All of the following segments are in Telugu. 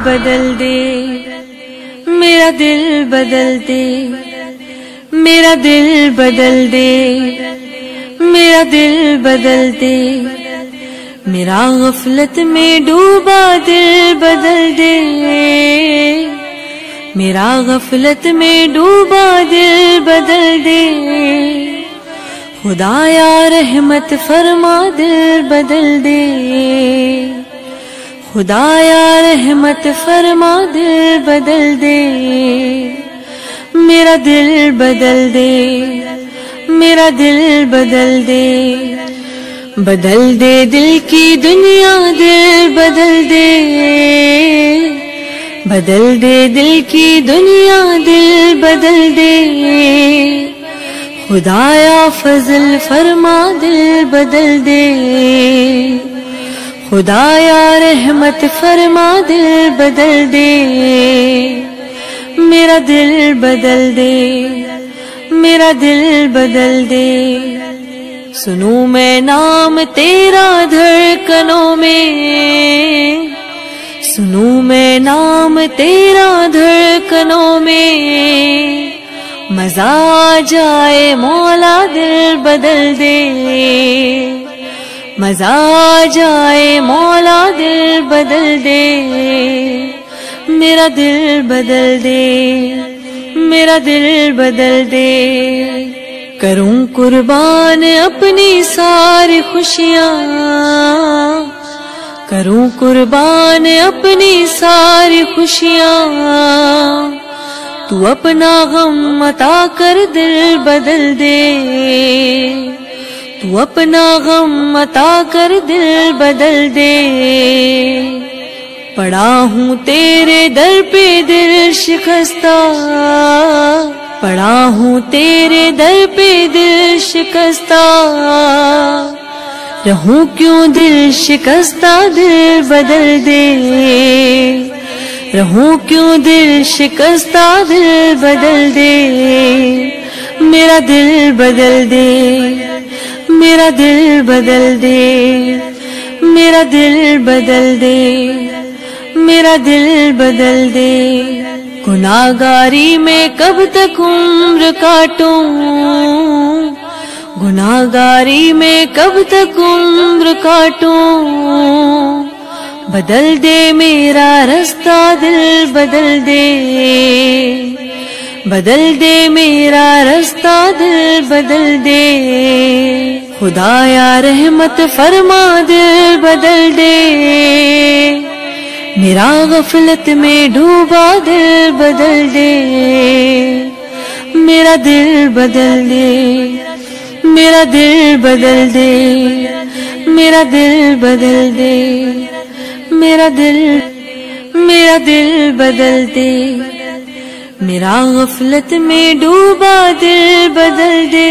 बदल दे, मेरा दिल बदल दे, मेरा दिल बदल दे, मेरा दिल बदल दे, मेरा गफलत में डूबा दिल बदल दे, मेरा गफलत में डूबा दिल बदल दे, खुदाया रहमत फरमा दिल बदल दे, खुदाया रहमत फरमा दिल बदल दे, मेरा दिल बदल दे, मेरा दिल बदल दे, बदल दे दिल की दुनिया दिल बदल दे, बदल दे दिल की दुनिया दिल बदल दे, खुदाया फजल फरमा दिल बदल दे, खुदाया रहमत फरमा दिल बदल दे, मेरा दिल बदल दे, मेरा दिल बदल दे, सुनूं मैं नाम तेरा धड़कनों में, सुनूं मैं नाम तेरा धड़कनों में, मजा आ जाए मौला दिल बदल दे, मजा आ जाए मौला दिल बदल दे, मेरा दिल बदल दे, मेरा दिल बदल दे, करूं कुर्बान अपनी सारी खुशियां, करूं कुर्बान अपनी सारी खुशियां, तू अपना गम अता कर दिल बदल दे, तू अपना गम अता कर दिल बदल दे, पड़ा हूँ तेरे दर पे दिल शिकस्ता, पड़ा हूँ तेरे दर पे दिल शिकस्ता, रहूं क्यों दिल शिकस्ता दिल बदल दे, रहूं क्यों दिल शिकस्ता दिल बदल दे, मेरा दिल बदल दे, मेरा दिल बदल दे, मेरा दिल बदल दे, मेरा दिल बदल दे, गुनाहगारी में कब तक उम्र काटूं, गुनाहगारी में कब तक उम्र काटूं, बदल दे मेरा रास्ता दिल बदल दे, बदल दे मेरा रास्ता दिल बदल दे, खुदाया रहमत फरमा दिल बदल दे, मेरा गफलत में डूबा दिल बदल दे, मेरा दिल बदल दे, मेरा दिल बदल दे, मेरा दिल बदल दे, मेरा दिल, मेरा दिल बदल दे, मेरा गफलत में डूबा दिल बदल दे,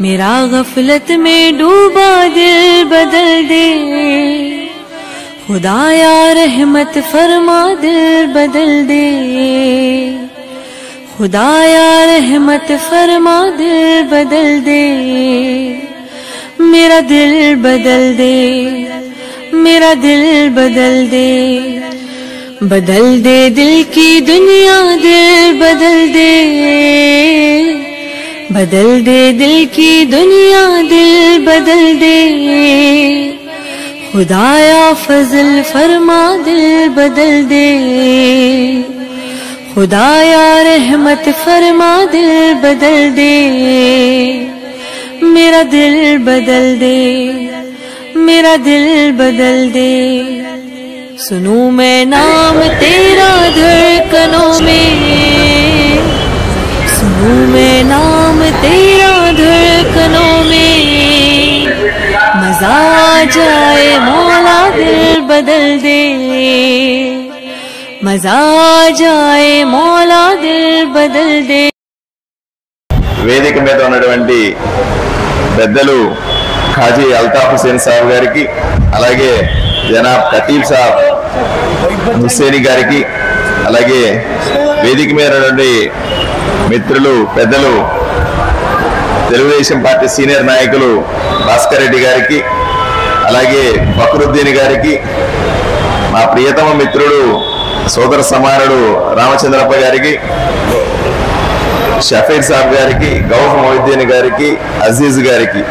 मेरा गफलत में डूबा दिल बदल दे, खुदाया रहमत फरमा दिल बदल दे, खुदाया रहमत फरमा दिल बदल दे, मेरा दिल बदल दे, मेरा दिल बदल दे, बदल दे दिल की दुनिया दिल बदल दे, बदल दे दिल की दुनिया दिल बदल दे, खुदाया फजल फरमा दिल बदल दे, खुदाया रहमत फरमा दिल बदल दे, मेरा दिल बदल दे, मेरा दिल बदल दे। सुनूं मैं नाम तेरा धड़कनों में, सुनूं मैं नाम तेरा धड़कनों में। मजा आ जाए मौला दिल बदल दे, मजा आ जाए मौला दिल बदल दे। వేదిక మీద ఉన్నటువంటి పెద్దలు ఖాజీ అల్తాఫ్ హుసేన్ సాబ్ గారికి, అలాగే జనాబ్ ఖతీబ్ సాబ్ హుస్సేని గారికి, అలాగే వేదిక మీద ఉన్నటువంటి మిత్రులు పెద్దలు తెలుగుదేశం పార్టీ సీనియర్ నాయకులు భాస్కర్ రెడ్డి గారికి, అలాగే ఫక్రుద్దీన్ గారికి, మా ప్రియతమ మిత్రుడు సోదర సమానుడు రామచంద్రప్ప గారికి, షఫీర్ సాబ్ గారికి, గౌహర్ మొహిద్దీన్ గారికి, అజీజ్ గారికి,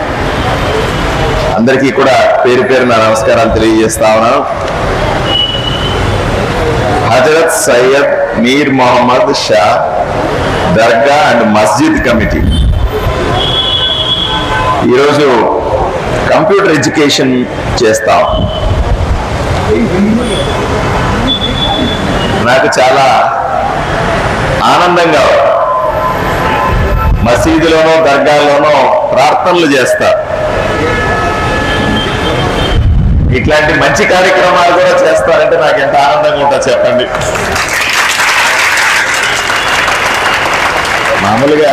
అందరికీ కూడా పేరు పేరు నా నమస్కారాలు తెలియజేస్తా ఉన్నాను. హజరత్ సయ్యద్ మీర్ మొహమ్మద్ షా దర్గా అండ్ మస్జిద్ కమిటీ ఈరోజు కంప్యూటర్ ఎడ్యుకేషన్ చేస్తాం. నాకు చాలా ఆనందంగా, మసీదులోనో దర్గాలోనో ప్రార్థనలు చేస్తా, ఇట్లాంటి మంచి కార్యక్రమాలు కూడా చేస్తారంటే నాకు ఎంత ఆనందంగా ఉంటుందో చెప్పండి. మామూలుగా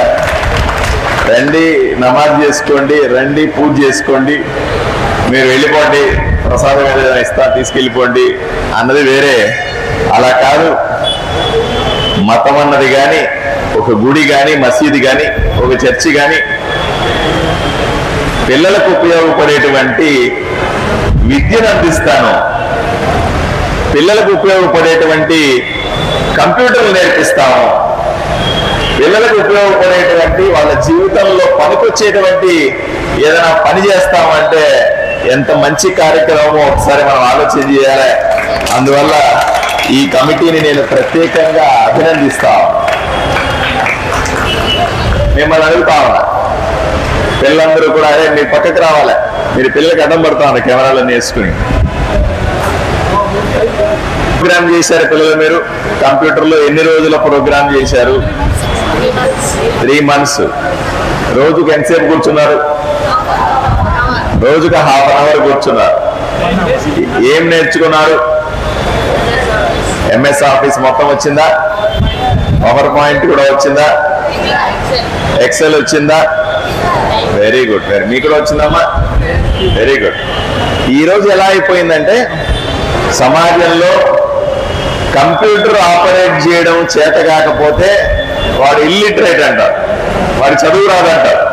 రండి నమాజ్ చేసుకోండి, రండి పూజ చేసుకోండి, మీరు వెళ్ళిపోండి, ప్రసాదం ఏదైనా ఇస్తా తీసుకెళ్ళిపోండి అన్నది వేరే. అలా కాదు, మతం అన్నది కానీ, ఒక గుడి కానీ, మసీదు కానీ, ఒక చర్చి కానీ పిల్లలకు ఉపయోగపడేటువంటి విద్యను అందిస్తాను, పిల్లలకు ఉపయోగపడేటువంటి కంప్యూటర్లు నేర్పిస్తాము, పిల్లలకు ఉపయోగపడేటువంటి వాళ్ళ జీవితంలో పనికొచ్చేటువంటి ఏదైనా పని చేస్తామంటే ఎంత మంచి కార్యక్రమమో ఒకసారి మనం ఆలోచన చేయాలి. అందువల్ల ఈ కమిటీని నేను ప్రత్యేకంగా అభినందిస్తాను. మిమ్మల్ని అడుగుతా ఉన్నా, పిల్లలందరూ కూడా అదే మీ పక్కకు రావాలి, మీరు పిల్లలకి అడ్డం పడతా ఉన్నారు కెమెరాలన్నీ వేసుకుని. ప్రోగ్రామ్ చేశారు పిల్లలు, మీరు కంప్యూటర్లో ఎన్ని రోజుల ప్రోగ్రామ్ చేశారు? 3 months. రోజుకు ఎంతసేపు కూర్చున్నారు? రోజుకు ½ an hour కూర్చున్నారు. ఏం నేర్చుకున్నారు? MS ఆఫీస్ మొత్తం వచ్చిందా? పవర్ పాయింట్ కూడా వచ్చిందా? ఎక్సెల్ వచ్చిందా? Very good. మీకు కూడా వచ్చిందమ్మా? Very good. ఈరోజు ఎలా అయిపోయిందంటే సమాజంలో కంప్యూటర్ ఆపరేట్ చేయడం చేత కాకపోతే వాడు ఇల్లిటరేట్ అంటారు, వాడి చదువు రాదంటారు.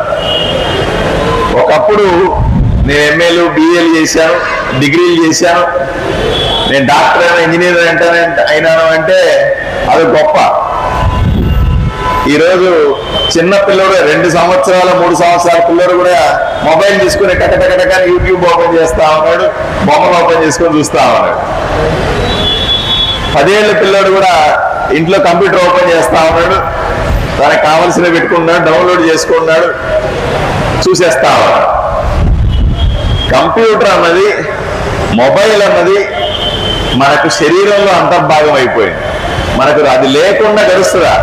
ఒకప్పుడు నేను MAలు BAలు చేశాను, డిగ్రీలు చేశాను, నేను డాక్టర్ అయినా ఇంజనీర్ అయినాను అంటే అది గొప్ప. ఈరోజు చిన్న పిల్లడు 2 సంవత్సరాల 3 సంవత్సరాల పిల్లడు కూడా మొబైల్ తీసుకుని టకటకటగా యూట్యూబ్ ఓపెన్ చేస్తా ఉన్నాడు, బొమ్మలు ఓపెన్ చేసుకొని చూస్తా ఉన్నాడు. 10 ఏళ్ల పిల్లడు కూడా ఇంట్లో కంప్యూటర్ ఓపెన్ చేస్తా ఉన్నాడు, తనకు కావాల్సినవి పెట్టుకున్నాడు, డౌన్లోడ్ చేసుకున్నాడు, చూసేస్తా ఉన్నాడు. కంప్యూటర్ అన్నది, మొబైల్ అన్నది మనకు శరీరంలో అంతర్భాగం అయిపోయింది. మనకు అది లేకుండా గడుస్తుందా?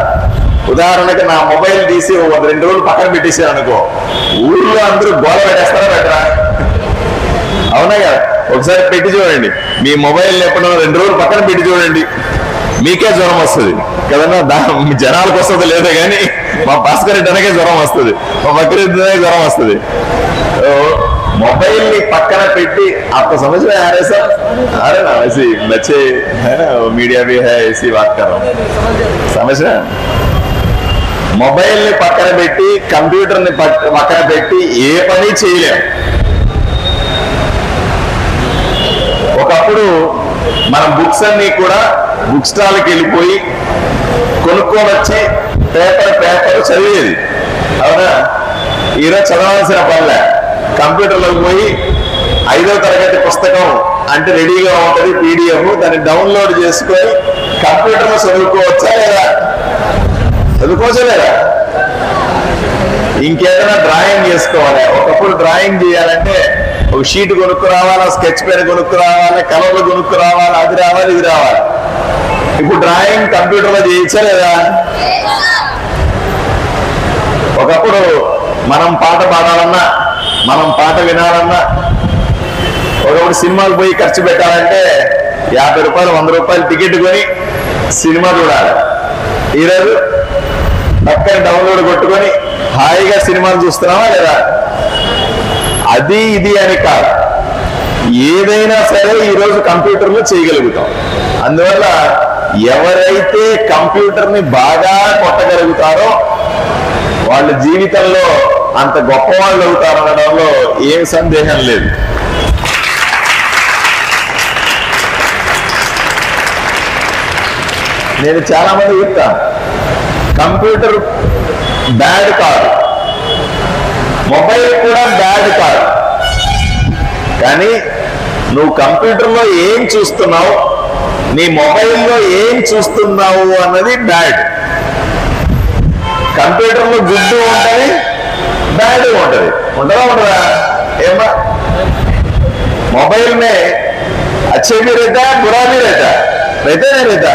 ఉదాహరణకి నా మొబైల్ తీసి 2 రోజులు పక్కన పెట్టేసాను అనుకో, ఊళ్ళో అందరూ గోల పెట్టేస్తారా పెట్టరా? అవునా కదా? ఒకసారి పెట్టి చూడండి, మీ మొబైల్ ఎప్పుడో 2 రోజులు పక్కన పెట్టి చూడండి, మీకే జ్వరం వస్తుంది కదన్నా. జనాలకు వస్తుంది లేదా కానీ మా భాస్కర్ రెడ్డి అనకే జ్వరం వస్తుంది, మా బక్రీద్నే జ్వరం వస్తుంది. मोबाइल पक्कन पेटी आपको समझ में आ रहा है सर? आ रहा ना? वैसे बच्चे है ना, मीडिया भी है, ऐसी बात कर रहा हूँ, समझ रहे हैं? మొబైల్ ని పక్కన పెట్టి కంప్యూటర్ ని పక్కన పెట్టి ఏ పని చేయలేం. ఒకప్పుడు మనం బుక్స్ అన్ని కూడా బుక్ స్టాల్ కి వెళ్ళిపోయి కొనుక్కొని వచ్చి పేపర్ చదివేది, అవునా? ఈరోజు చదవాల్సిన పనిలే, కంప్యూటర్లోకి పోయి 5వ తరగతి పుస్తకం అంటే రెడీగా ఉంటుంది PDF, దాన్ని డౌన్లోడ్ చేసుకొని కంప్యూటర్లో చదువుకోవచ్చా లేదా? చదువుకోవచ్చా లేదా? ఇంకేదైనా డ్రాయింగ్ చేసుకోవాలి. ఒకప్పుడు డ్రాయింగ్ చేయాలంటే ఒక షీట్ కొనుక్కు రావాలా, స్కెచ్ పెన్ కొనుక్కు రావాలి, కలర్లు కొనుక్కు రావాలి, అది రావాలి ఇది రావాలి. ఇప్పుడు డ్రాయింగ్ కంప్యూటర్లో చేయొచ్చా లేదా? ఒకప్పుడు మనం పాట పాడాలన్నా, మనం పాట వినాలన్నా, ఒకప్పుడు సినిమాకి పోయి ఖర్చు పెట్టాలంటే 50 రూపాయలు 100 రూపాయలు టికెట్ కొని సినిమా చూడాలి. ఈరోజు పక్కన డౌన్లోడ్ కొట్టుకొని హాయిగా సినిమాలు చూస్తున్నావా లేదా? అది ఇది అని కాదు, ఏదైనా సరే ఈరోజు కంప్యూటర్లో చేయగలుగుతాం. అందువల్ల ఎవరైతే కంప్యూటర్ని బాగా కొట్టగలుగుతారో వాళ్ళ జీవితంలో అంత గొప్ప వాళ్ళు అవుతారు అనడంలో ఏం సందేహం లేదు. నేను చాలా మంది చెప్తాను, కంప్యూటర్ బ్యాడ్ కాదు, మొబైల్ కూడా బ్యాడ్ కాదు, కానీ నువ్వు కంప్యూటర్లో ఏం చూస్తున్నావు, నీ మొబైల్లో ఏం చూస్తున్నావు అన్నది బ్యాడ్. కంప్యూటర్లో గుడ్ ఉంటుంది, బ్యాడ్ ఉంటుంది. ఉంటుందా ఉండదా? ఏమా मोबाइल में अच्छे भी रहता है, बुरा भी रहता है, रहता नहीं रहता?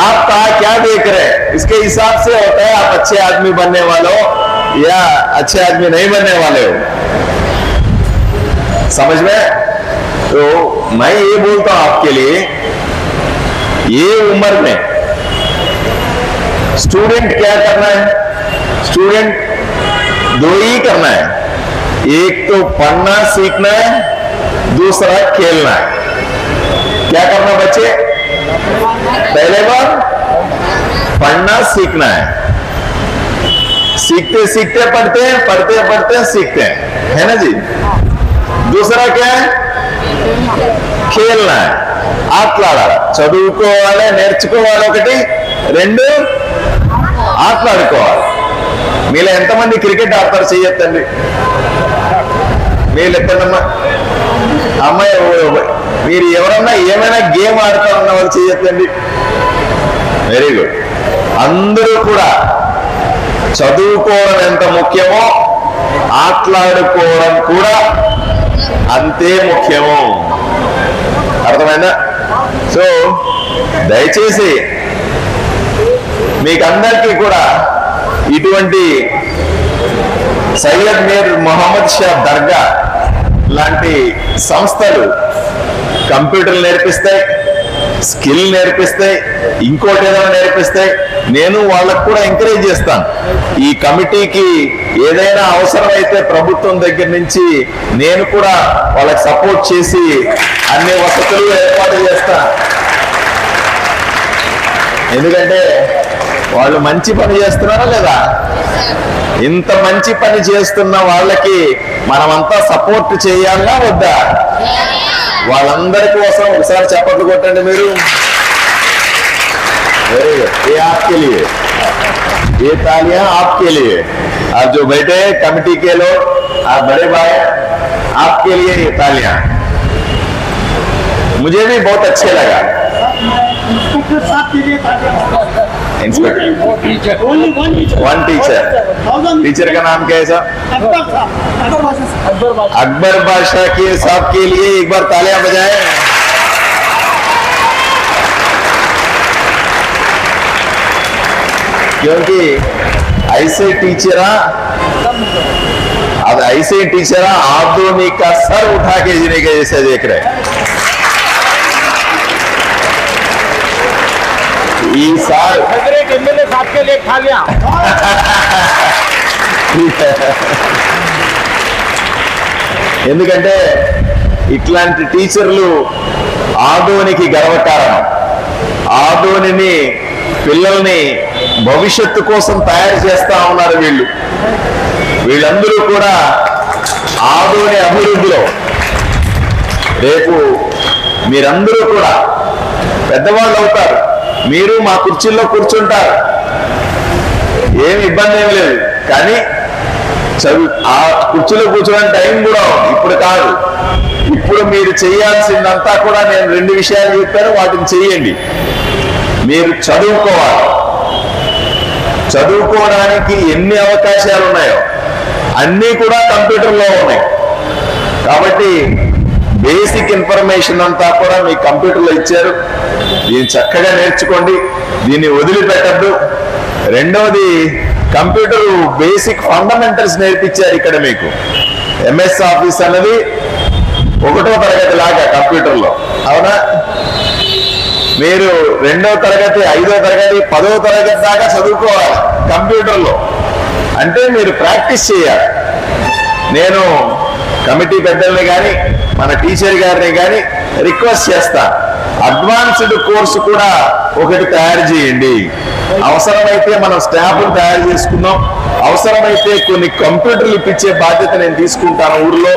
आप कहा क्या देख रहे हैं इसके हिसाब से होता है आप अच्छे आदमी बनने वाले हो या अच्छे आदमी नहीं बनने वाले हो। समझ में? तो मैं ये बोलता हूं आपके लिए, ये उम्र में स्टूडेंट क्या करना है? स्टूडेंट दो ही करना है, एक तो पढ़ना सीखना है, दूसरा खेलना है। क्या करना बच्चे? पहले बार पढ़ना सीखना है, सीखते सीखते पढ़ते हैं, पढ़ते पढ़ते सीखते हैं, है ना जी? दूसरा क्या है? खेलना है, ఆటలాడాలి. చదువుకోవాలి, నేర్చుకోవాలి ఒకటి, రెండు ఆటలాడుకోవాలి. మీలో ఎంతమంది క్రికెట్ ఆడతారు చెయ్యొద్దండి. మీరు ఎక్కడమ్మా అమ్మాయి మీరు ఎవరన్నా ఏమైనా గేమ్ ఆడుతారన్న వాళ్ళు చెయ్యొద్దండి. Very good. అందరూ కూడా చదువుకోవడం ఎంత ముఖ్యమో ఆటలాడుకోవడం కూడా అంతే ముఖ్యము. అర్థమైందా? సో దయచేసి మీకందరికీ కూడా ఇటువంటి సయ్యద్ మీర్ మొహమ్మద్ షా దర్గా లాంటి సంస్థలు కంప్యూటర్ నేర్పిస్తాయి, స్కిల్ నేర్పిస్తాయి, ఇంకోటి ఏదైనా నేర్పిస్తాయి. నేను వాళ్ళకు కూడా ఎంకరేజ్ చేస్తాను. ఈ కమిటీకి ఏదైనా అవసరమైతే ప్రభుత్వం దగ్గర నుంచి నేను కూడా వాళ్ళకి సపోర్ట్ చేసి అన్ని వసతులు ఏర్పాటు చేస్తాను. ఎందుకంటే వాళ్ళు మంచి పని చేస్తున్నారా లేదా? ఇంత మంచి పని చేస్తున్న వాళ్ళకి మనమంతా సపోర్ట్ చేయాలా వద్దా? వాళ్ళందరి కోసం ఒకసారి చప్పట్లు కొట్టండి మీరు. Very good. ये आपके लिए, ये तालियां आपके लिए, आप जो बैठे कमेटी के लोग, आप बड़े भाई, आपके लिए ये तालियां. मुझे भी बहुत अच्छे लगा. Inspector one teacher. टीचर का नाम क्या है साहब? अकबर बादशाह के साहब के लिए एक बार तालियां बजाएं. क्योंकि ऐसे टीचरा आधुनिक का सर उठा के जीने के जैसे देख रहे हैं. एमएलए साहब के लिए खा लिया. ఎందుకంటే ఇట్లాంటి టీచర్లు ఆదోనికి గర్వకారణం. ఆదోనిని పిల్లల్ని భవిష్యత్తు కోసం తయారు చేస్తా ఉన్నారు వీళ్ళందరూ కూడా ఆదోని అభివృద్ధిలో రేపు మీరందరూ కూడా పెద్దవాళ్ళు అవుతారు. మీరు మా కుర్చీల్లో కూర్చుంటారు, ఏమి ఇబ్బంది ఏమి లేదు. కానీ ఆ కుర్చీలో కూర్చోడానికి టైం కూడా ఇప్పుడు కాదు. ఇప్పుడు మీరు చేయాల్సిందంతా కూడా నేను 2 విషయాలు చెప్పాను, వాటిని చెయ్యండి. మీరు చదువుకోవాలి. చదువుకోవడానికి ఎన్ని అవకాశాలు ఉన్నాయో అన్నీ కూడా కంప్యూటర్లో ఉన్నాయి. కాబట్టి బేసిక్ ఇన్ఫర్మేషన్ అంతా కూడా మీ కంప్యూటర్లో ఇచ్చారు. దీన్ని చక్కగా నేర్చుకోండి, దీన్ని వదిలిపెట్టద్దు. రెండవది, కంప్యూటర్ బేసిక్ ఫండమెంటల్స్ నేర్పించారు ఇక్కడ మీకు. ఎంఎస్ ఆఫీస్ అన్నది 1వ తరగతి లాగా కంప్యూటర్లో, అవునా? మీరు 2వ తరగతి, 5వ తరగతి, 10వ తరగతి దాకా చదువుకోవాలి కంప్యూటర్లో. అంటే మీరు ప్రాక్టీస్ చేయాలి. నేను కమిటీ పెద్దల్ని కానీ మన టీచర్ గారిని కానీ రిక్వెస్ట్ చేస్తాను, అడ్వాన్స్డ్ కోర్సు కూడా ఒకటి తయారు చేయండి. అవసరమైతే మనం స్టాఫ్ను తయారు చేసుకుందాం, అవసరమైతే కొన్ని కంప్యూటర్లు ఇప్పించే బాధ్యత నేను తీసుకుంటాను ఊర్లో.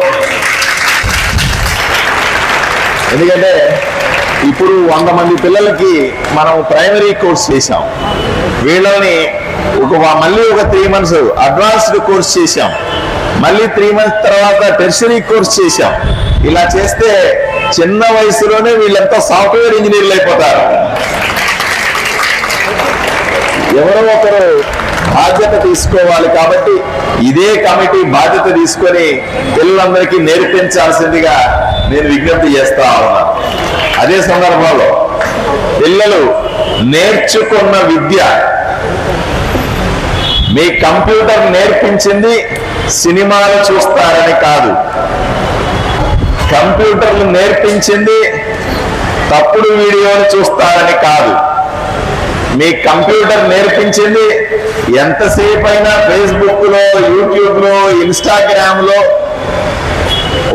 ఎందుకంటే ఇప్పుడు 100 మంది పిల్లలకి మనం ప్రైమరీ కోర్స్ చేశాం, వీళ్ళని మళ్ళీ ఒక 3 months అడ్వాన్స్డ్ కోర్స్ చేశాం, మళ్ళీ 3 months తర్వాత టెర్షరీ కోర్స్ చేశాం. ఇలా చేస్తే చిన్న వయసులోనే వీళ్ళంతా సాఫ్ట్వేర్ ఇంజనీర్లు అయిపోతారు. ఎవరో ఒకరు బాధ్యత తీసుకోవాలి. కాబట్టి ఇదే కమిటీ బాధ్యత తీసుకొని పిల్లలందరికీ నేర్పించాల్సిందిగా నేను విజ్ఞప్తి చేస్తా ఉన్నాను. అదే సందర్భంలో పిల్లలు నేర్చుకున్న విద్య, మీ కంప్యూటర్ నేర్పించింది సినిమాలు చూస్తారని కాదు, కంప్యూటర్లు నేర్పించింది తప్పుడు వీడియోలు చూస్తారని కాదు, మీ కంప్యూటర్ నేర్పించింది ఎంతసేపు అయినా ఫేస్బుక్ లో, యూట్యూబ్ లో, ఇన్స్టాగ్రామ్ లో,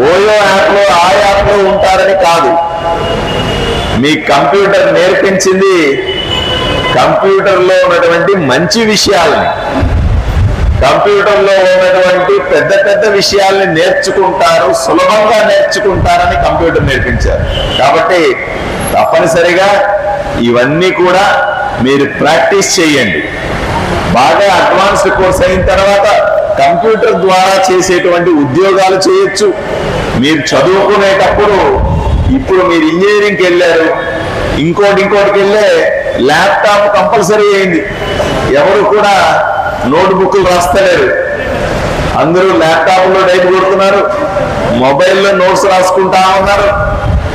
ఓయో యాప్ లో, ఆ యాప్ లో ఉంటారని కాదు. మీ కంప్యూటర్ నేర్పించింది కంప్యూటర్లో ఉన్నటువంటి మంచి విషయాలని, కంప్యూటర్లో ఉన్నటువంటి పెద్ద పెద్ద విషయాల్ని నేర్చుకుంటారు, సులభంగా నేర్చుకుంటారని కంప్యూటర్ నేర్పించారు. కాబట్టి తప్పనిసరిగా ఇవన్నీ కూడా మీరు ప్రాక్టీస్ చేయండి. బాగా అడ్వాన్స్డ్ కోర్స్ అయిన తర్వాత కంప్యూటర్ ద్వారా చేసేటువంటి ఉద్యోగాలు చేయొచ్చు. మీరు చదువుకునేటప్పుడు, ఇప్పుడు మీరు ఇంజనీరింగ్కి వెళ్ళారు, ఇంకోటికి వెళ్ళే ల్యాప్టాప్ కంపల్సరీ అయింది. ఎవరు కూడా నోట్బుక్లు రాస్తలేరు, అందరూ ల్యాప్టాప్లో టైప్ కొడుతున్నారు, మొబైల్లో నోట్స్ రాసుకుంటా ఉన్నారు,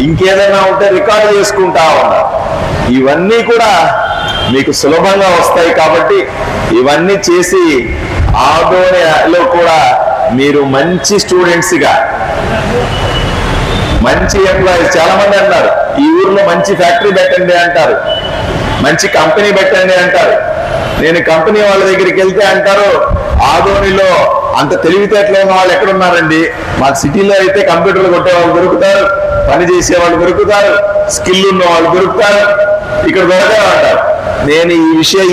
ఇంకేదైనా ఉంటే రికార్డు చేసుకుంటా ఉన్నారు. ఇవన్నీ కూడా మీకు సులభంగా వస్తాయి. కాబట్టి ఇవన్నీ చేసి ఆదోనిలో కూడా మీరు మంచి స్టూడెంట్స్గా, మంచి ఎంప్లాయీస్, చాలా మంది అంటారు ఈ ఊర్లో మంచి ఫ్యాక్టరీ పెట్టండి అంటారు, మంచి కంపెనీ పెట్టండి అంటారు. నేను కంపెనీ వాళ్ళ దగ్గరికి వెళ్తే అంటారు, ఆదోనిలో అంత తెలివితేటలో ఉన్న వాళ్ళు ఎక్కడున్నారండి, మాకు సిటీలో అయితే కంప్యూటర్లు కొట్టే వాళ్ళు దొరుకుతారు, పని చేసే వాళ్ళు దొరుకుతారు, స్కిల్ ఉన్న వాళ్ళు దొరుకుతారు, ఇక్కడ దొరకదు అంటారు. నేను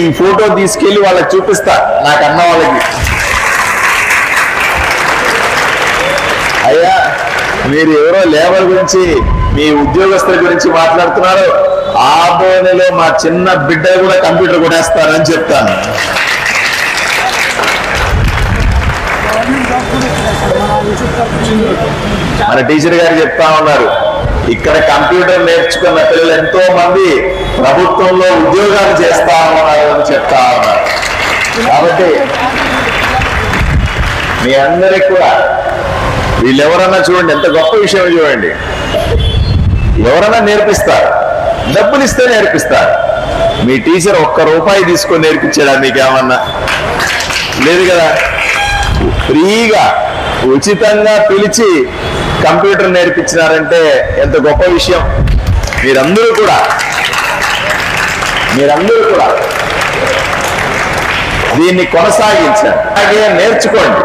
ఈ ఫోటో తీసుకెళ్లి వాళ్ళకి చూపిస్తా, నాకు అన్న వాళ్ళకి, అయ్యా మీరు ఎవరో లేబర్ గురించి, మీ ఉద్యోగస్తుల గురించి మాట్లాడుతున్నారు, ఆదోనిలో మా చిన్న బిడ్డ కూడా కంప్యూటర్ కొట్టేస్తారని చెప్తాను. మన టీచర్ గారు చెప్తా ఉన్నారు, ఇక్కడ కంప్యూటర్ నేర్చుకున్న పిల్లలు ఎంతో మంది ప్రభుత్వంలో ఉద్యోగాలు చేస్తా ఉన్నారు అని చెప్తా ఉన్నారు. కాబట్టి మీ అందరికి కూడా వీళ్ళెవరన్నా చూడండి, ఎంత గొప్ప విషయం చూడండి, ఎవరన్నా నేర్పిస్తారు, డబ్బులు ఇస్తే నేర్పిస్తారు. మీ టీచర్ ₹1 తీసుకొని నేర్పించాడా మీకేమన్నా? లేదు కదా. ఫ్రీగా ఉచితంగా పిలిచి కంప్యూటర్ నేర్పించినారంటే ఎంత గొప్ప విషయం. మీరందరూ కూడా దీన్ని కొనసాగించండి, అలాగే నేర్చుకోండి.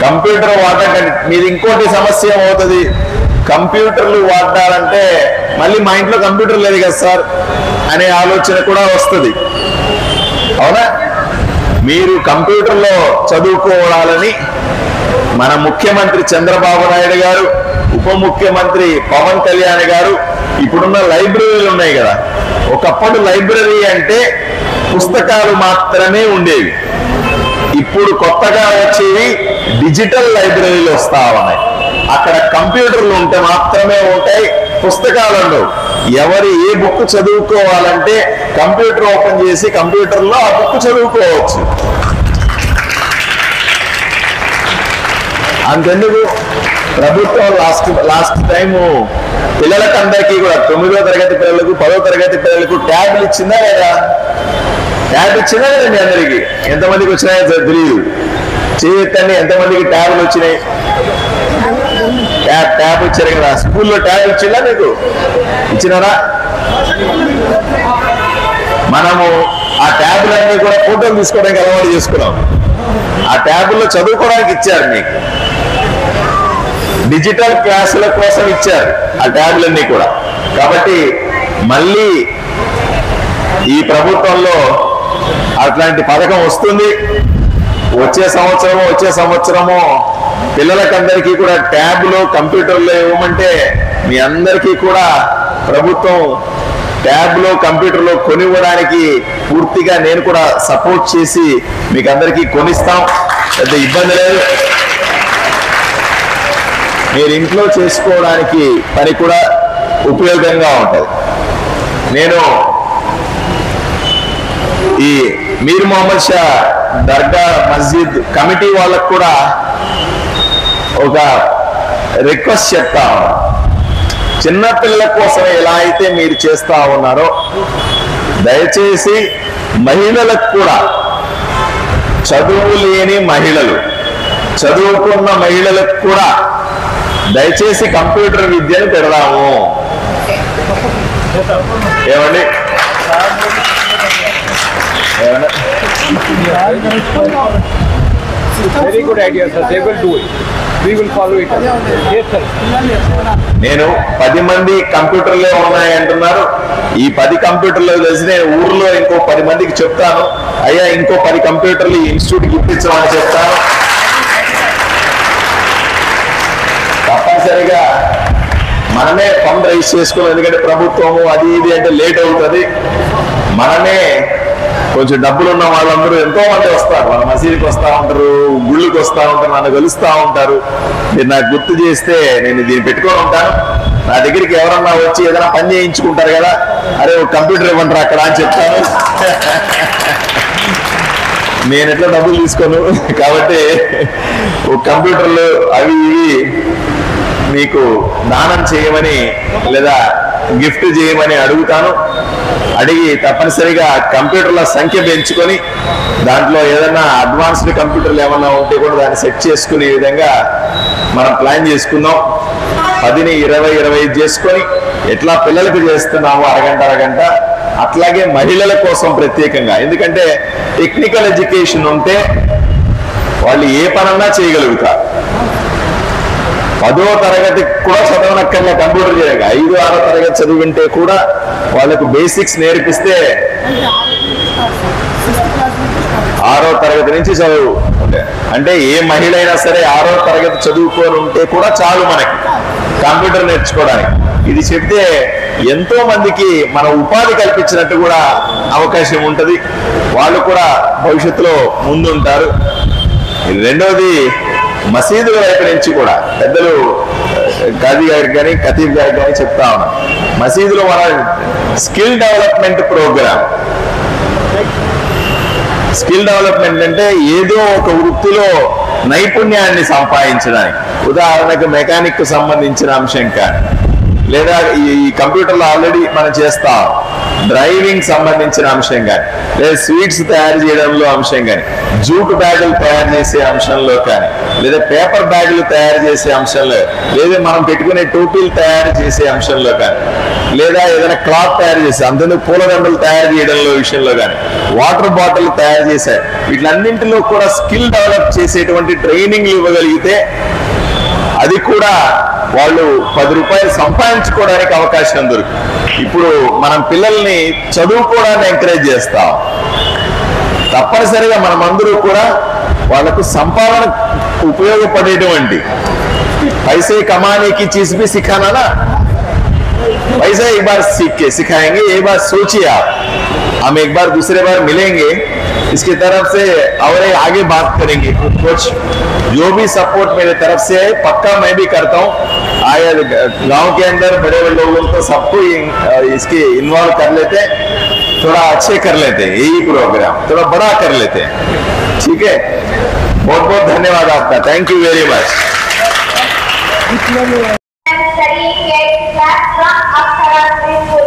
కంప్యూటర్ వాడకండి. మీది ఇంకోటి సమస్య ఏమవుతుంది, కంప్యూటర్లు వాడాలంటే మళ్ళీ మా ఇంట్లో కంప్యూటర్ లేదు కదా సార్ అనే ఆలోచన కూడా వస్తుంది, అవునా? మీరు కంప్యూటర్లో చదువుకోవాలని మన ముఖ్యమంత్రి చంద్రబాబు నాయుడు గారు, ఉప ముఖ్యమంత్రి పవన్ కళ్యాణ్ గారు, ఇప్పుడున్న లైబ్రరీలు ఉన్నాయి కదా, ఒకప్పుడు లైబ్రరీ అంటే పుస్తకాలు మాత్రమే ఉండేవి, ఇప్పుడు కొత్తగా వచ్చేవి డిజిటల్ లైబ్రరీలు వస్తా ఉన్నాయి. అక్కడ కంప్యూటర్లు ఉంటే మాత్రమే ఉంటాయి, పుస్తకాలు ఉండవు. ఎవరు ఏ బుక్ చదువుకోవాలంటే కంప్యూటర్ ఓపెన్ చేసి కంప్యూటర్లో ఆ బుక్ చదువుకోవచ్చు. అంతెందుకు ప్రభుత్వం లాస్ట్ టైము పిల్లలకందరికీ కూడా 9వ తరగతి పిల్లలకు 10వ తరగతి పిల్లలకు ట్యాబ్లు ఇచ్చిందా లేదా? ట్యాబ్ ఇచ్చిందా లేదా మీ అందరికి? ఎంతమందికి వచ్చినాయో తెలియదు. చేయొద్దని ఎంతమందికి ట్యాబ్లు వచ్చినాయి? ట్యాబ్ ఇచ్చారు కదా. స్కూల్లో ట్యాబ్ ఇచ్చిందా మీకు? ఇచ్చినారా? మనము ఆ ట్యాబ్లన్నీ కూడా ఫోటోలు తీసుకోవడానికి అలవాటు చేసుకున్నాం. ఆ ట్యాబ్లో చదువుకోవడానికి ఇచ్చారు మీకు. డిజిటల్ క్లాసుల కోసం ఇచ్చారు ఆ ట్యాబ్లన్నీ కూడా. కాబట్టి మళ్ళీ ఈ ప్రభుత్వంలో అట్లాంటి పథకం వస్తుంది. వచ్చే సంవత్సరము పిల్లలకందరికీ కూడా ట్యాబ్లో కంప్యూటర్లో ఇవ్వమంటే మీ అందరికీ కూడా ప్రభుత్వం ట్యాబ్లో కంప్యూటర్లో కొనివ్వడానికి పూర్తిగా నేను కూడా సపోర్ట్ చేసి మీకు అందరికీ కొనిస్తాం. పెద్ద ఇబ్బంది లేదు. మీరు ఇంట్లో చేసుకోవడానికి పని కూడా ఉపయోగంగా ఉంటుంది. నేను ఈ మీర్ మొహమ్మద్ షా దర్గా మస్జిద్ కమిటీ వాళ్ళకు కూడా ఒక రిక్వెస్ట్ చెప్తా ఉన్నాను. చిన్నపిల్లల కోసం ఎలా అయితే మీరు చేస్తా ఉన్నారో దయచేసి మహిళలకు కూడా, చదువు లేని మహిళలు, చదువుకున్న మహిళలకు కూడా దయచేసి కంప్యూటర్ విద్యను పెడదాము. ఏమండి? Very good idea, sir. They will do it. We will follow it. Yes, sir. నేను 10 మంది కంప్యూటర్లే ఉన్నాయి అంటున్నారు. ఈ 10 కంప్యూటర్లు తెలిసి నేను ఊర్లో ఇంకో 10 మందికి చెప్తాను. అయ్యా ఇంకో 10 కంప్యూటర్లు ఇన్స్టిట్యూట్కి ఇప్పించమని చెప్తాను. తప్పనిసరిగా మనమే ఫండ్ రైజ్ చేసుకున్నాం. ఎందుకంటే ప్రభుత్వము అది ఇది అంటే లేట్ అవుతుంది. మనమే కొంచెం డబ్బులు ఉన్న వాళ్ళందరూ ఎంతో మంది వస్తారు. మన మసీదుకి వస్తూ ఉంటారు, గుళ్ళకి వస్తూ ఉంటారు, నన్ను కలుస్తూ ఉంటారు. మీరు నాకు గుర్తు చేస్తే నేను దీన్ని పెట్టుకొని ఉంటాను. నా దగ్గరికి ఎవరన్నా వచ్చి ఏదైనా పని చేయించుకుంటారు కదా, అరే ఒక కంప్యూటర్ ఇవ్వంటారు అక్కడ అని చెప్తాను. నేను ఎట్లా డబ్బులు తీసుకోను. కాబట్టి ఒక కంప్యూటర్లు అవి ఇవి మీకు దానం చేయమని లేదా గిఫ్ట్ చేయమని అడుగుతాను. అడిగి తప్పనిసరిగా కంప్యూటర్ల సంఖ్య పెంచుకొని దాంట్లో ఏదైనా అడ్వాన్స్డ్ కంప్యూటర్లు ఏమన్నా ఉంటే కూడా దాన్ని సెట్ చేసుకునే విధంగా మనం ప్లాన్ చేసుకుందాం. 10ని 20 చేసుకొని ఎట్లా పిల్లలకు చేస్తున్నామో అరగంట అట్లాగే మహిళల కోసం ప్రత్యేకంగా. ఎందుకంటే టెక్నికల్ ఎడ్యుకేషన్ ఉంటే వాళ్ళు ఏ పనన్నా చేయగలుగుతారు. 10వ తరగతి కూడా చదవనక్కర్లే కంప్యూటర్ చేయక, 5, 6వ తరగతి చదివింటే కూడా వాళ్ళకు బేసిక్స్ నేర్పిస్తే 6వ తరగతి నుంచి చదువు అంటే ఏ మహిళ అయినా సరే 6వ తరగతి చదువుకొని ఉంటే కూడా చాలు మనకి కంప్యూటర్ నేర్చుకోవడానికి. ఇది చెప్తే ఎంతో మందికి మన ఉపాధి కల్పించినట్టు కూడా అవకాశం ఉంటుంది. వాళ్ళు కూడా భవిష్యత్తులో ముందుంటారు. రెండవది మసీదుల వైపు నుంచి కూడా పెద్దలు ఖాదీ గారికి కానీ ఖతీబ్ గారికి కానీ చెప్తా ఉన్నాం. మసీదులో మన skill development program. Skill development అంటే ఏదో ఒక వృత్తిలో నైపుణ్యాన్ని సంపాదించడానికి. ఉదాహరణకు మెకానిక్ కు సంబంధించిన అంశం కానీ, లేదా ఈ కంప్యూటర్లో ఆల్రెడీ మనం చేస్తాం డ్రైవింగ్ సంబంధించిన అంశం కానీ, లేదా స్వీట్స్ తయారు చేయడంలో అంశం కానీ, జూట్ బ్యాగులు తయారు చేసే అంశంలో కానీ, లేదా పేపర్ బ్యాగులు తయారు చేసే అంశంలో, లేదా మనం పెట్టుకునే టోపీలు తయారు చేసే అంశంలో కానీ, లేదా ఏదైనా క్లాత్ తయారు చేసే అంతేందుకు పూలదండలు తయారు చేయడంలో విషయంలో కానీ, వాటర్ బాటిల్ తయారు చేసే వీటిలన్నింటిలో కూడా స్కిల్ డెవలప్ చేసేటువంటి ట్రైనింగ్లు ఇవ్వగలిగితే అది కూడా వాళ్ళు 10 రూపాయలు సంపాదించుకోవడానికి అవకాశం దొరుకుతుంది. ఇప్పుడు మనం పిల్లల్ని చదువుకోవడాన్ని ఎంకరేజ్ చేస్తాం. తప్పనిసరిగా మనమందరూ కూడా వాళ్ళకు సంపాదన ఉపయోగపడేటువంటి पैसे कमाने की चीज भी सिखाना ना, पैसा एक बार सीख के सिखाएंगे. एक बार सोचिए आप, हम एक बार दूसरे बार मिलेंगे इसकी तरफ से और आगे बात करेंगे. कुछ जो भी सपोर्ट मेरे तरफ से है पक्का मैं भी करता हूँ. आया गांव के अंदर बड़े बड़े लोगों को सबको इसकी इन्वॉल्व कर लेते, थोड़ा अच्छे कर लेते, यही प्रोग्राम थोड़ा बड़ा कर लेते हैं। ठीक है, बहुत बहुत धन्यवाद आपका, thank you very much. studying 8th class from Akshara School.